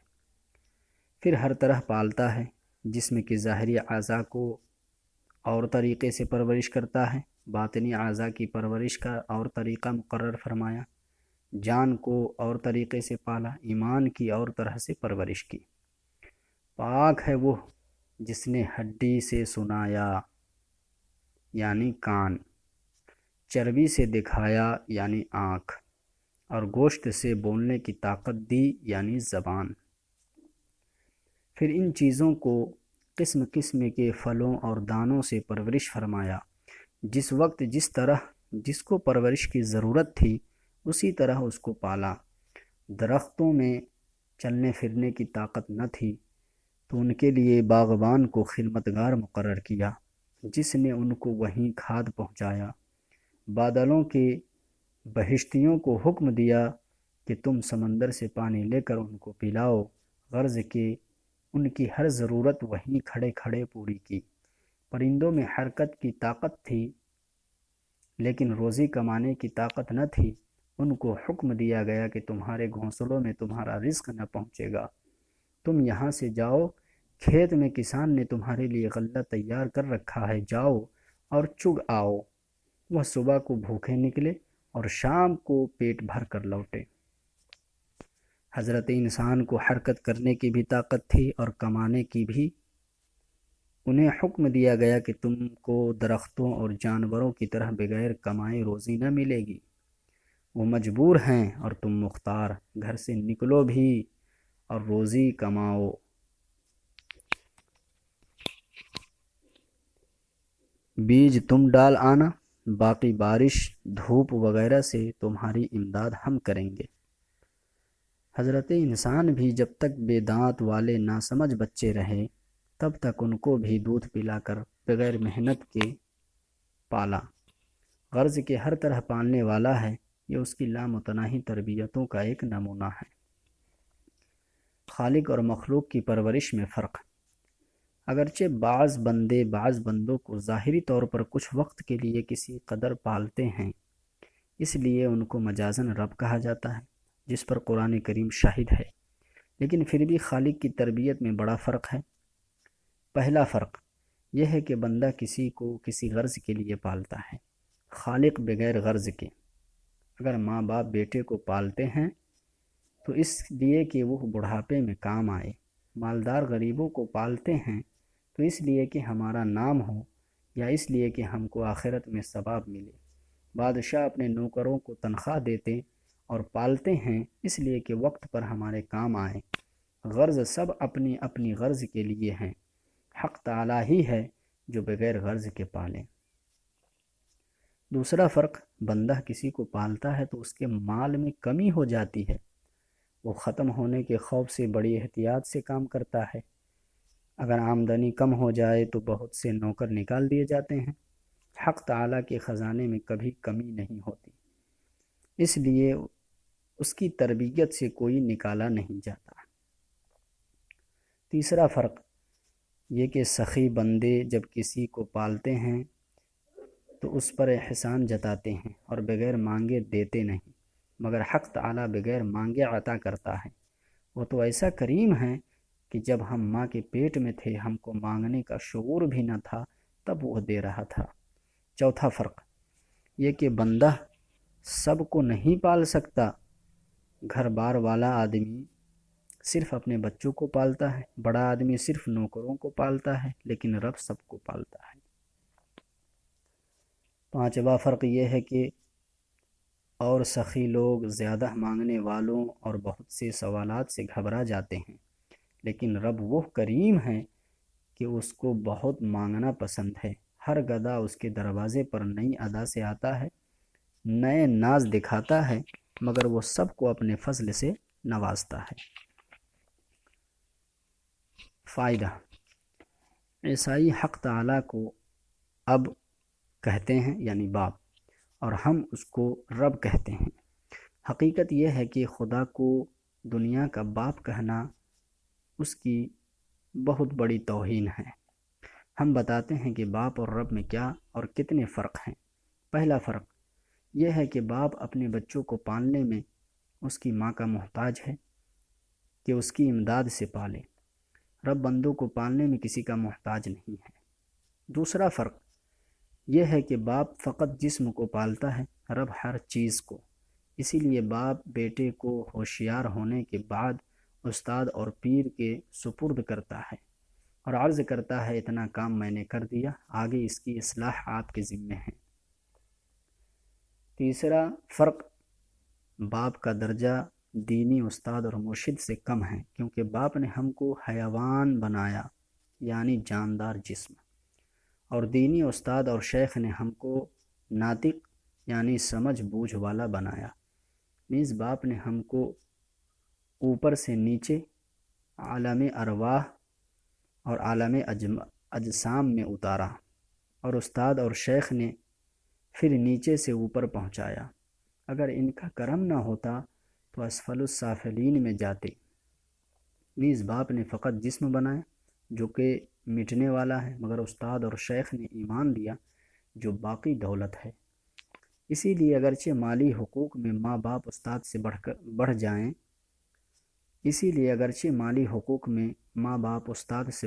پھر ہر طرح پالتا ہے، جسم کے ظاہری اعضاء کو اور طریقے سے پرورش کرتا ہے، باطنی اعضاء کی پرورش کا اور طریقہ مقرر فرمایا، جان کو اور طریقے سے پالا، ایمان کی اور طرح سے پرورش کی۔ پاک ہے وہ جس نے ہڈی سے سنایا یعنی کان، چربی سے دکھایا یعنی آنکھ، اور گوشت سے بولنے کی طاقت دی یعنی زبان۔ پھر ان چیزوں کو قسم قسم کے پھلوں اور دانوں سے پرورش فرمایا، جس وقت جس کو پرورش کی ضرورت تھی اسی طرح اس کو پالا۔ درختوں میں چلنے پھرنے کی طاقت نہ تھی تو ان کے لیے باغبان کو خدمتگار مقرر کیا، جس نے ان کو وہیں کھاد پہنچایا۔ بادلوں کے بہشتیوں کو حکم دیا کہ تم سمندر سے پانی لے کر ان کو پلاؤ، غرض کہ ان کی ہر ضرورت وہیں کھڑے کھڑے پوری کی۔ پرندوں میں حرکت کی طاقت تھی لیکن روزی کمانے کی طاقت نہ تھی، ان کو حکم دیا گیا کہ تمہارے گھونسلوں میں تمہارا رزق نہ پہنچے گا، تم یہاں سے جاؤ، کھیت میں کسان نے تمہارے لیے غلہ تیار کر رکھا ہے، جاؤ اور چگ آؤ۔ وہ صبح کو بھوکے نکلے اور شام کو پیٹ بھر کر لوٹے۔ حضرت انسان کو حرکت کرنے کی بھی طاقت تھی اور کمانے کی بھی۔ انہیں حکم دیا گیا کہ تم کو درختوں اور جانوروں کی طرح بغیر کمائے روزی نہ ملے گی، وہ مجبور ہیں اور تم مختار، گھر سے نکلو بھی اور روزی کماؤ۔ بیج تم ڈال آنا، باقی بارش دھوپ وغیرہ سے تمہاری امداد ہم کریں گے۔ حضرت انسان بھی جب تک بے دانت والے ناسمجھ بچے رہے تب تک ان کو بھی دودھ پلا کر بغیر محنت کے پالا۔ غرض کے ہر طرح پالنے والا ہے، یہ اس کی لامتناہی تربیتوں کا ایک نمونہ ہے۔ خالق اور مخلوق کی پرورش میں فرق۔ اگرچہ بعض بندوں کو ظاہری طور پر کچھ وقت کے لیے کسی قدر پالتے ہیں، اس لیے ان کو مجازاً رب کہا جاتا ہے، جس پر قرآن کریم شاہد ہے، لیکن پھر بھی خالق کی تربیت میں بڑا فرق ہے۔ پہلا فرق یہ ہے کہ بندہ کسی کو کسی غرض کے لیے پالتا ہے، خالق بغیر غرض کے۔ اگر ماں باپ بیٹے کو پالتے ہیں تو اس لیے کہ وہ بڑھاپے میں کام آئے، مالدار غریبوں کو پالتے ہیں تو اس لیے کہ ہمارا نام ہو یا اس لیے کہ ہم کو آخرت میں ثواب ملے۔ بادشاہ اپنے نوکروں کو تنخواہ دیتے اور پالتے ہیں اس لیے کہ وقت پر ہمارے کام آئے۔ غرض سب اپنی اپنی غرض کے لیے ہیں، حق تعالی ہی ہے جو بغیر غرض کے پالیں۔ دوسرا فرق، بندہ کسی کو پالتا ہے تو اس کے مال میں کمی ہو جاتی ہے، وہ ختم ہونے کے خوف سے بڑی احتیاط سے کام کرتا ہے۔ اگر آمدنی کم ہو جائے تو بہت سے نوکر نکال دیے جاتے ہیں۔ حق تعالی کے خزانے میں کبھی کمی نہیں ہوتی، اس لیے اس کی تربیت سے کوئی نکالا نہیں جاتا۔ تیسرا فرق یہ کہ سخی بندے جب کسی کو پالتے ہیں تو اس پر احسان جتاتے ہیں اور بغیر مانگے دیتے نہیں، مگر حق تعالی بغیر مانگے عطا کرتا ہے۔ وہ تو ایسا کریم ہے کہ جب ہم ماں کے پیٹ میں تھے ہم کو مانگنے کا شعور بھی نہ تھا، تب وہ دے رہا تھا۔ چوتھا فرق یہ کہ بندہ سب کو نہیں پال سکتا۔ گھر بار والا آدمی صرف اپنے بچوں کو پالتا ہے، بڑا آدمی صرف نوکروں کو پالتا ہے، لیکن رب سب کو پالتا ہے۔ پانچواں فرق یہ ہے کہ اور سخی لوگ زیادہ مانگنے والوں اور بہت سے سوالات سے گھبرا جاتے ہیں، لیکن رب وہ کریم ہے کہ اس کو بہت مانگنا پسند ہے۔ ہر گدھا اس کے دروازے پر نئی ادا سے آتا ہے، نئے ناز دکھاتا ہے، مگر وہ سب کو اپنے فضل سے نوازتا ہے۔ فائدہ، عیسائی حق تعالی کو اب کہتے ہیں یعنی باپ، اور ہم اس کو رب کہتے ہیں۔ حقیقت یہ ہے کہ خدا کو دنیا کا باپ کہنا اس کی بہت بڑی توہین ہے۔ ہم بتاتے ہیں کہ باپ اور رب میں کیا اور کتنے فرق ہیں۔ پہلا فرق یہ ہے کہ باپ اپنے بچوں کو پالنے میں اس کی ماں کا محتاج ہے کہ اس کی امداد سے پالے۔ رب بندوں کو پالنے میں کسی کا محتاج نہیں ہے۔ دوسرا فرق یہ ہے کہ باپ فقط جسم کو پالتا ہے، رب ہر چیز کو۔ اسی لیے باپ بیٹے کو ہوشیار ہونے کے بعد استاد اور پیر کے سپرد کرتا ہے اور عرض کرتا ہے اتنا کام میں نے کر دیا، آگے اس کی اصلاح آپ کے ذمے ہے۔ تیسرا فرق، باپ کا درجہ دینی استاد اور مرشد سے کم ہے، کیونکہ باپ نے ہم کو حیوان بنایا یعنی جاندار جسم، اور دینی استاد اور شیخ نے ہم کو ناطق یعنی سمجھ بوجھ والا بنایا۔ نیز باپ نے ہم کو اوپر سے نیچے عالم ارواح اور عالم اجسام میں اتارا، اور استاد اور شیخ نے پھر نیچے سے اوپر پہنچایا۔ اگر ان کا کرم نہ ہوتا تو اسفل السافلین میں جاتے۔ نیز باپ نے فقط جسم بنایا جو کہ مٹنے والا ہے، مگر استاد اور شیخ نے ایمان دیا جو باقی دولت ہے۔ اسی لیے اگرچہ مالی حقوق میں ماں باپ استاد سے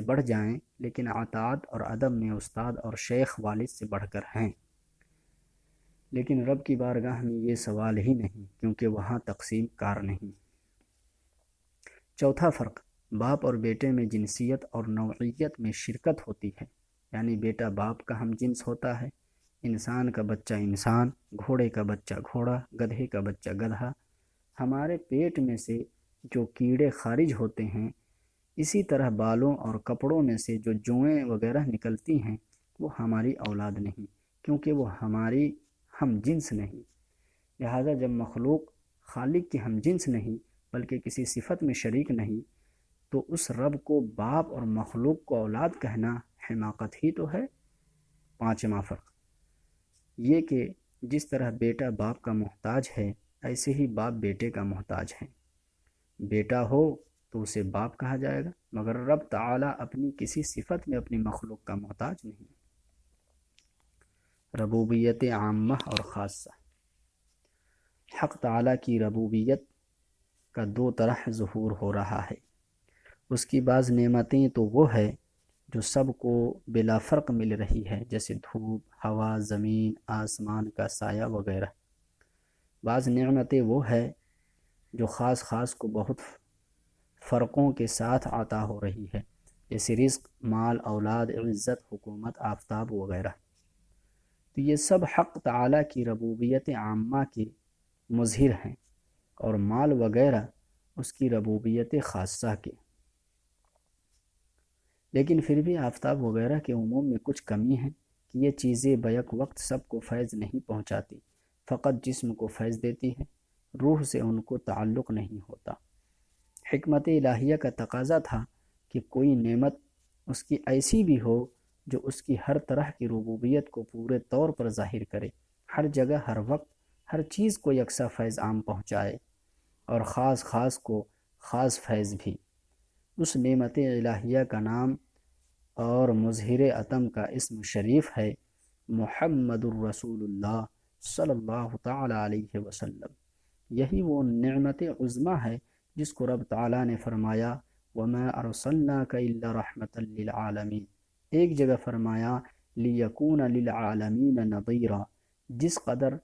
بڑھ جائیں لیکن اطاعت اور ادب میں استاد اور شیخ والد سے بڑھ کر ہیں۔ لیکن رب کی بارگاہ میں یہ سوال ہی نہیں، کیونکہ وہاں تقسیم کار نہیں۔ چوتھا فرق، باپ اور بیٹے میں جنسیت اور نوعیت میں شرکت ہوتی ہے، یعنی بیٹا باپ کا ہم جنس ہوتا ہے، انسان کا بچہ انسان، گھوڑے کا بچہ گھوڑا، گدھے کا بچہ گدھا۔ ہمارے پیٹ میں سے جو کیڑے خارج ہوتے ہیں، اسی طرح بالوں اور کپڑوں میں سے جو جوئیں وغیرہ نکلتی ہیں، وہ ہماری اولاد نہیں، کیونکہ وہ ہماری ہم جنس نہیں۔ لہذا جب مخلوق خالق کی ہم جنس نہیں بلکہ کسی صفت میں شریک نہیں، تو اس رب کو باپ اور مخلوق کو اولاد کہنا حماقت ہی تو ہے۔ پانچواں فرق یہ کہ جس طرح بیٹا باپ کا محتاج ہے، ایسے ہی باپ بیٹے کا محتاج ہے۔ بیٹا ہو تو اسے باپ کہا جائے گا، مگر رب تعالیٰ اپنی کسی صفت میں اپنی مخلوق کا محتاج نہیں۔ ربوبیت عامہ اور خاصہ، حق تعالیٰ کی ربوبیت کا دو طرح ظہور ہو رہا ہے۔ اس کی بعض نعمتیں تو وہ ہے جو سب کو بلا فرق مل رہی ہے، جیسے دھوپ، ہوا، زمین، آسمان کا سایہ وغیرہ۔ بعض نعمتیں وہ ہے جو خاص خاص کو بہت فرقوں کے ساتھ عطا ہو رہی ہے، جیسے رزق، مال، اولاد، عزت، حکومت، آفتاب وغیرہ۔ تو یہ سب حق تعالیٰ کی ربوبیت عامہ کے مظہر ہیں، اور مال وغیرہ اس کی ربوبیت خاصہ کے۔ لیکن پھر بھی آفتاب وغیرہ کے عموم میں کچھ کمی ہے کہ یہ چیزیں بیک وقت سب کو فیض نہیں پہنچاتی، فقط جسم کو فیض دیتی ہے، روح سے ان کو تعلق نہیں ہوتا۔ حکمت الہیہ کا تقاضا تھا کہ کوئی نعمت اس کی ایسی بھی ہو جو اس کی ہر طرح کی ربوبیت کو پورے طور پر ظاہر کرے، ہر جگہ، ہر وقت، ہر چیز کو یکساں فیض عام پہنچائے، اور خاص خاص کو خاص فیض بھی۔ اس نعمت الہیہ کا نام اور مظہر عتم کا اسم شریف ہے محمد الرسول اللہ صلی اللہ تعالی علیہ وسلم۔ یہی وہ نعمت عظمیٰ ہے جس کو رب تعالیٰ نے فرمایا وَمَا أَرْسَلْنَاكَ إِلَّا رَحْمَةً لِلْعَالَمِينَ، ایک جگہ فرمایا لِيَكُونَ لِلْعَالَمِينَ نَظِيرًا۔ جس قدر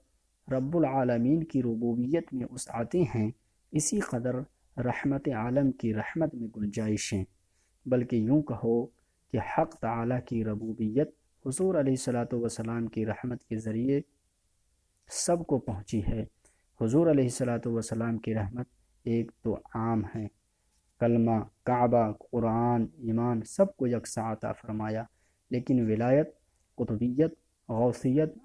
رب العالمین کی ربوبیت میں وسعتیں ہیں، اسی قدر رحمت عالم کی رحمت میں گنجائشیں، بلکہ یوں کہو کہ حق تعالیٰ کی ربوبیت حضور علیہ السلام کی رحمت کے ذریعے سب کو پہنچی ہے۔ حضور علیہ السلام کی رحمت ایک تو عام ہے، کلمہ، کعبہ، قرآن، ایمان سب کو یکساں عطا فرمایا، لیکن ولایت، قطبیت، غوثیت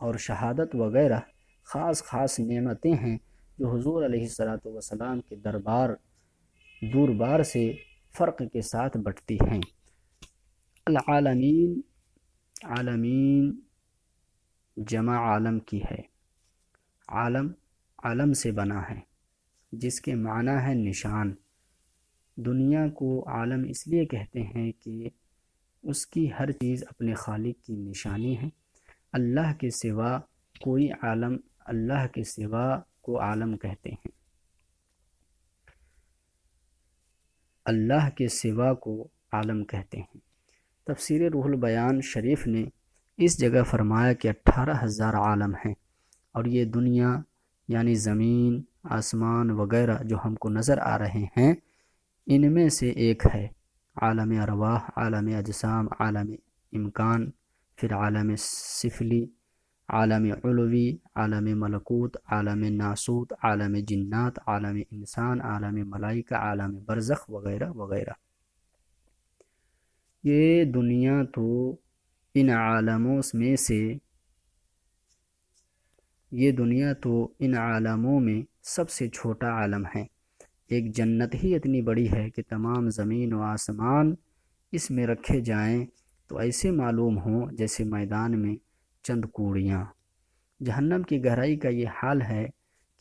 اور شہادت وغیرہ خاص خاص نعمتیں ہیں جو حضور علیہ السلام کے دوربار سے فرق کے ساتھ بٹتی ہیں۔ العالمین، عالمین جمع عالم کی ہے، عالم سے بنا ہے، جس کے معنی ہے نشان۔ دنیا کو عالم اس لیے کہتے ہیں کہ اس کی ہر چیز اپنے خالق کی نشانی ہے۔ اللہ کے سوا کو عالم کہتے ہیں، اللہ کے سوا کو عالم کہتے ہیں۔ تفسیر روح البیان شریف نے اس جگہ فرمایا کہ 18,000 عالم ہیں، اور یہ دنیا یعنی زمین، آسمان وغیرہ جو ہم کو نظر آ رہے ہیں، ان میں سے ایک ہے عالم ارواح، عالم اجسام، عالم امکان، پھر عالم سفلی، عالم علوی، عالم ملکوت، عالم ناسوت، عالم جنات، عالم انسان، عالم ملائکہ، عالم برزخ وغیرہ وغیرہ۔ یہ دنیا تو ان عالموں میں سب سے چھوٹا عالم ہے۔ ایک جنت ہی اتنی بڑی ہے کہ تمام زمین و آسمان اس میں رکھے جائیں تو ایسے معلوم ہوں جیسے میدان میں چند کوڑیاں۔ جہنم کی گہرائی کا یہ حال ہے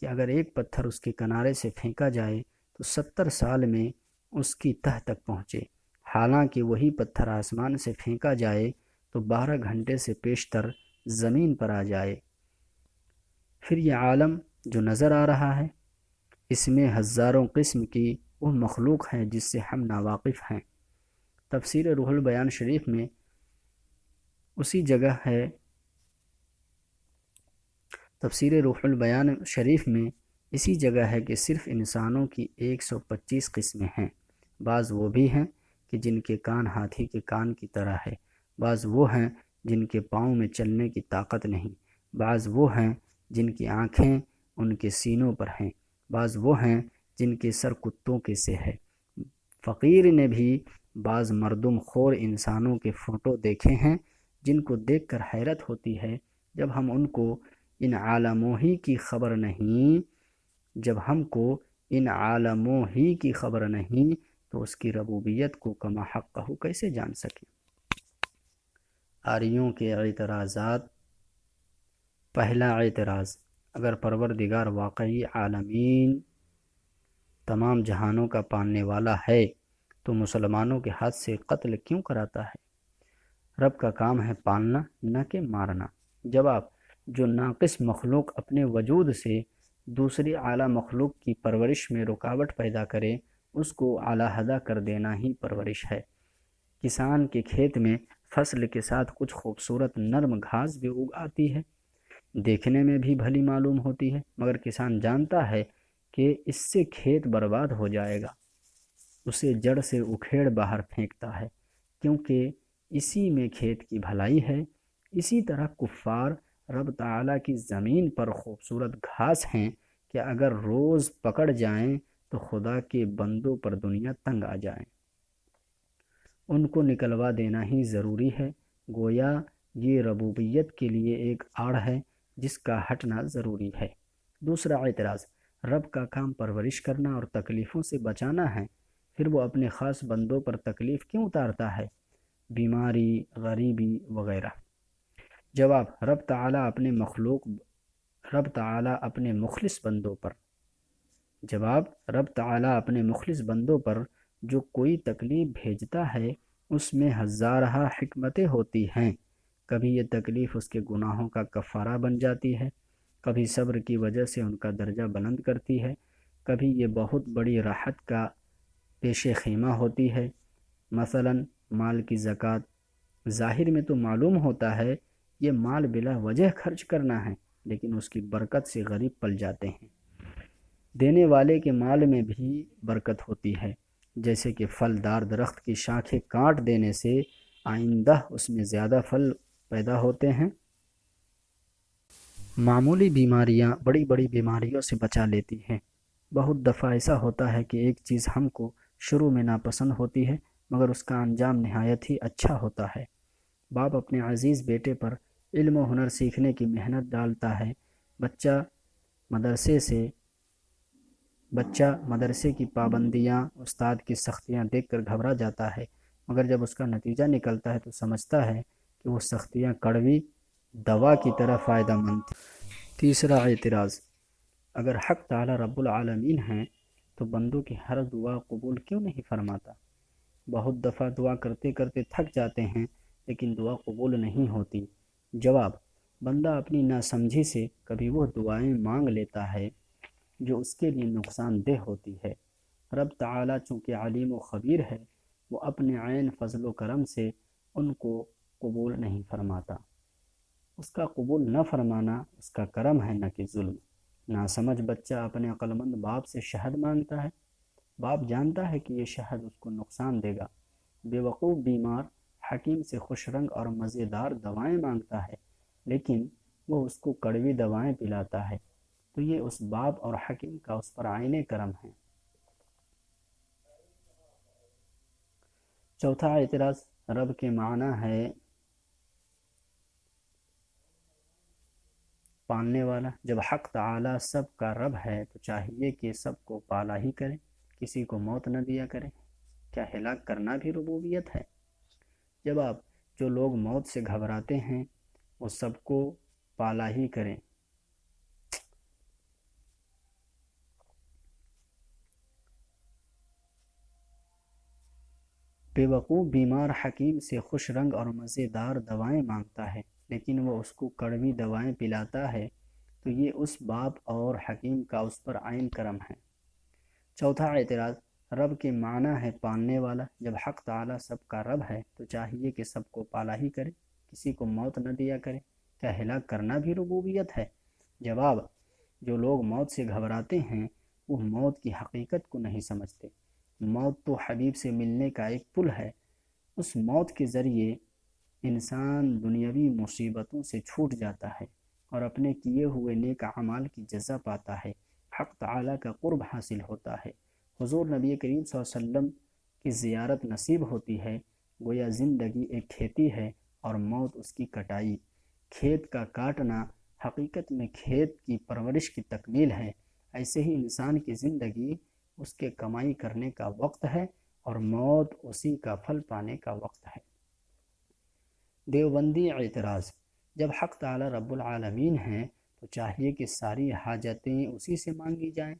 کہ اگر ایک پتھر اس کے کنارے سے پھینکا جائے تو 70 سال میں اس کی تہ تک پہنچے، حالانکہ وہی پتھر آسمان سے پھینکا جائے تو 12 گھنٹے سے پیشتر زمین پر آ جائے۔ پھر یہ عالم جو نظر آ رہا ہے، اس میں ہزاروں قسم کی وہ مخلوق ہیں جس سے ہم ناواقف ہیں۔ تفسیر روح البیان شریف میں اسی جگہ ہے تفسیر روح البیان شریف میں اسی جگہ ہے کہ صرف انسانوں کی 125 قسمیں ہیں۔ بعض وہ بھی ہیں کہ جن کے کان ہاتھی کے کان کی طرح ہے، بعض وہ ہیں جن کے پاؤں میں چلنے کی طاقت نہیں، بعض وہ ہیں جن کی آنکھیں ان کے سینوں پر ہیں، بعض وہ ہیں جن کے سر کتوں کے سے ہے۔ فقیر نے بھی بعض مردم خور انسانوں کے فوٹو دیکھے ہیں جن کو دیکھ کر حیرت ہوتی ہے جب ہم کو ان عالموں ہی کی خبر نہیں تو اس کی ربوبیت کو کما حقہ کیسے جان سکیں۔ آریوں کے اعتراضات۔ پہلا اعتراض، اگر پروردگار واقعی عالمین تمام جہانوں کا پالنے والا ہے تو مسلمانوں کے ہاتھ سے قتل کیوں کراتا ہے؟ رب کا کام ہے پالنا نہ کہ مارنا۔ جواب، جو ناقص مخلوق اپنے وجود سے دوسری اعلیٰ مخلوق کی پرورش میں رکاوٹ پیدا کرے اس کو علیحدہ کر دینا ہی پرورش ہے۔ کسان کے کھیت میں فصل کے ساتھ کچھ خوبصورت نرم گھاس بھی اگ آتی ہے، دیکھنے میں بھی بھلی معلوم ہوتی ہے، مگر کسان جانتا ہے کہ اس سے کھیت برباد ہو جائے گا، اسے جڑ سے اکھیڑ باہر پھینکتا ہے کیونکہ اسی میں کھیت کی بھلائی ہے۔ اسی طرح کفار رب تعالیٰ کی زمین پر خوبصورت گھاس ہیں کہ اگر روز پکڑ جائیں تو خدا کے بندوں پر دنیا تنگ آ جائیں، ان کو نکلوا دینا ہی ضروری ہے۔ گویا یہ ربوبیت کے لیے ایک آڑ ہے جس کا ہٹنا ضروری ہے۔ دوسرا اعتراض، رب کا کام پرورش کرنا اور تکلیفوں سے بچانا ہے، پھر وہ اپنے خاص بندوں پر تکلیف کیوں اتارتا ہے، بیماری، غریبی وغیرہ؟ جواب، رب تعالیٰ اپنے مخلص بندوں پر جو کوئی تکلیف بھیجتا ہے اس میں ہزارہ حکمتیں ہوتی ہیں۔ کبھی یہ تکلیف اس کے گناہوں کا کفارہ بن جاتی ہے، کبھی صبر کی وجہ سے ان کا درجہ بلند کرتی ہے، کبھی یہ بہت بڑی راحت کا پیش خیمہ ہوتی ہے۔ مثلا مال کی زکوٰۃ، ظاہر میں تو معلوم ہوتا ہے یہ مال بلا وجہ خرچ کرنا ہے، لیکن اس کی برکت سے غریب پل جاتے ہیں۔ دینے والے کے مال میں بھی برکت ہوتی ہے، جیسے کہ پھلدار درخت کی شاخیں کاٹ دینے سے آئندہ اس میں زیادہ پھل پیدا ہوتے ہیں۔ معمولی بیماریاں بڑی بڑی بیماریوں سے بچا لیتی ہیں۔ بہت دفعہ ایسا ہوتا ہے کہ ایک چیز ہم کو شروع میں ناپسند ہوتی ہے مگر اس کا انجام نہایت ہی اچھا ہوتا ہے۔ باپ اپنے عزیز بیٹے پر علم و ہنر سیکھنے کی محنت ڈالتا ہے، بچہ مدرسے کی پابندیاں، استاد کی سختیاں دیکھ کر گھبرا جاتا ہے، مگر جب اس کا نتیجہ نکلتا ہے تو سمجھتا ہے کہ وہ سختیاں کڑوی دوا کی طرح فائدہ مند تھی۔ تیسرا اعتراض، اگر حق تعالی رب العالمین ہیں تو بندوں کی ہر دعا قبول کیوں نہیں فرماتا؟ بہت دفعہ دعا کرتے کرتے تھک جاتے ہیں لیکن دعا قبول نہیں ہوتی۔ جواب، بندہ اپنی ناسمجھی سے کبھی وہ دعائیں مانگ لیتا ہے جو اس کے لیے نقصان دہ ہوتی ہے۔ رب تعالیٰ چونکہ علیم و خبیر ہے، وہ اپنے عین فضل و کرم سے ان کو قبول نہیں فرماتا۔ اس کا قبول نہ فرمانا اس کا کرم ہے نہ کہ ظلم۔ ناسمجھ بچہ اپنے عقلمند باپ سے شہد مانگتا ہے، باپ جانتا ہے کہ یہ شہد اس کو نقصان دے گا۔ بے وقوف بیمار حکیم سے خوش رنگ اور مزیدار دوائیں مانگتا ہے لیکن وہ اس کو کڑوی دوائیں پلاتا ہے، تو یہ اس باپ اور حکیم کا اس پر عین کرم ہے۔ چوتھا اعتراض، رب کے معنی ہے پالنے والا۔ جب حق تعالی سب کا رب ہے تو چاہیے کہ سب کو پالا ہی کرے، کسی کو موت نہ دیا کرے۔ کیا ہلاک کرنا بھی ربوبیت ہے؟ جواب، جو لوگ موت سے گھبراتے ہیں وہ سب کو پالا ہی کریں۔ بے وقوف بیمار حکیم سے خوش رنگ اور مزیدار دوائیں مانگتا ہے لیکن وہ اس کو کڑوی دوائیں پلاتا ہے، تو یہ اس باپ اور حکیم کا اس پر عین کرم ہے۔ چوتھا اعتراض، رب کے معنی ہے پالنے والا۔ جب حق تعالی سب کا رب ہے تو چاہیے کہ سب کو پالا ہی کرے، کسی کو موت نہ دیا کرے۔ کیا ہلاک کرنا بھی ربوبیت ہے؟ جواب: جو لوگ موت سے گھبراتے ہیں وہ موت کی حقیقت کو نہیں سمجھتے۔ موت تو حبیب سے ملنے کا ایک پل ہے۔ اس موت کے ذریعے انسان دنیاوی مصیبتوں سے چھوٹ جاتا ہے اور اپنے کیے ہوئے نیک اعمال کی جزا پاتا ہے، حق تعالیٰ کا قرب حاصل ہوتا ہے، حضور نبی کریم صلی اللہ علیہ وسلم کی زیارت نصیب ہوتی ہے۔ گویا زندگی ایک کھیتی ہے اور موت اس کی کٹائی۔ کھیت کا کاٹنا حقیقت میں کھیت کی پرورش کی تکمیل ہے۔ ایسے ہی انسان کی زندگی اس کے کمائی کرنے کا وقت ہے اور موت اسی کا پھل پانے کا وقت ہے۔ دیوبندی اعتراض: جب حق تعالی رب العالمین ہیں تو چاہیے کہ ساری حاجتیں اسی سے مانگی جائیں۔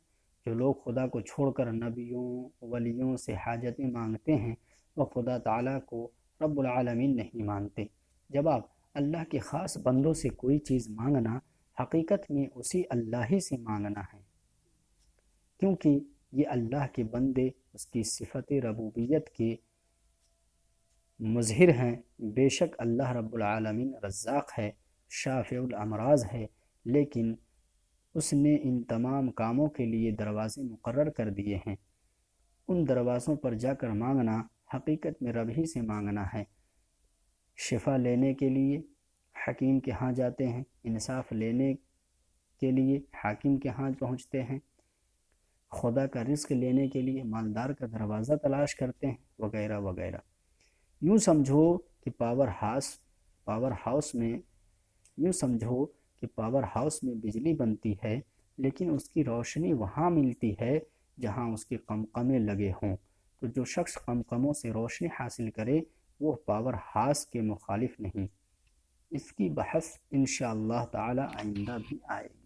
جو لوگ خدا کو چھوڑ کر نبیوں ولیوں سے حاجتیں مانگتے ہیں وہ خدا تعالیٰ کو رب العالمین نہیں مانتے۔ جواب: اللہ کے خاص بندوں سے کوئی چیز مانگنا حقیقت میں اسی اللہ ہی سے مانگنا ہے، کیونکہ یہ اللہ کے بندے اس کی صفت ربوبیت کے مظہر ہیں۔ بے شک اللہ رب العالمین رزاق ہے، شافع الامراض ہے، لیکن اس نے ان تمام کاموں کے لیے دروازے مقرر کر دیے ہیں۔ ان دروازوں پر جا کر مانگنا حقیقت میں رب ہی سے مانگنا ہے۔ شفا لینے کے لیے حکیم کے ہاں جاتے ہیں، انصاف لینے کے لیے حاکم کے ہاں پہنچتے ہیں، خدا کا رزق لینے کے لیے مالدار کا دروازہ تلاش کرتے ہیں، وغیرہ وغیرہ۔ یوں سمجھو کہ پاور ہاؤس میں بجلی بنتی ہے، لیکن اس کی روشنی وہاں ملتی ہے جہاں اس کے قمقمے لگے ہوں۔ تو جو شخص قمقموں سے روشنی حاصل کرے وہ پاور ہاؤس کے مخالف نہیں۔ اس کی بحث انشاءاللہ تعالی آئندہ بھی آئے گی۔